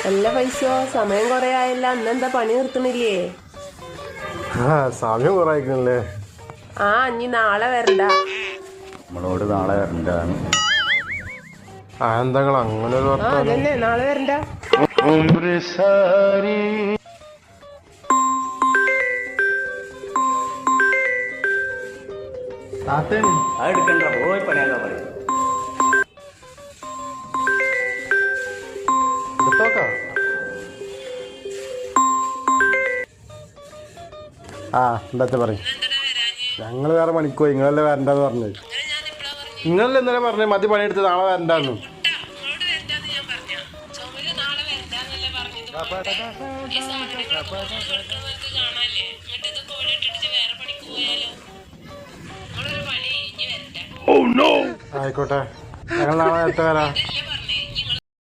നല്ല പൈസ സമയം കൊറേ ആയല്ല, അന്നെന്താ പണി നിർത്തണില്ലേ? സമയം കൊറേ ആയിക്കണല്ലേ. ആ ഇനി നാളെ വരണ്ട. നമ്മളോട് നാളെ വരണ്ടാണ്. എന്താ അങ്ങനെ അതന്നെ നാളെ വരണ്ട. എടുക്കണ്ട, പോയി പണിയാക്കാൻ പറയും. എടുത്തോക്കാം. എന്താ പറയും? ഞങ്ങള് വേറെ പണിക്കോ, നിങ്ങളല്ലേ വരണ്ടെന്ന് പറഞ്ഞത്. നിങ്ങളല്ലേ ഇന്നലെ പറഞ്ഞത് മതി പണിയെടുത്ത് നാളെ വരണ്ടാന്ന്. ആയിക്കോട്ടെ, ഞങ്ങൾ നാളെ നേരത്തെ വരാം.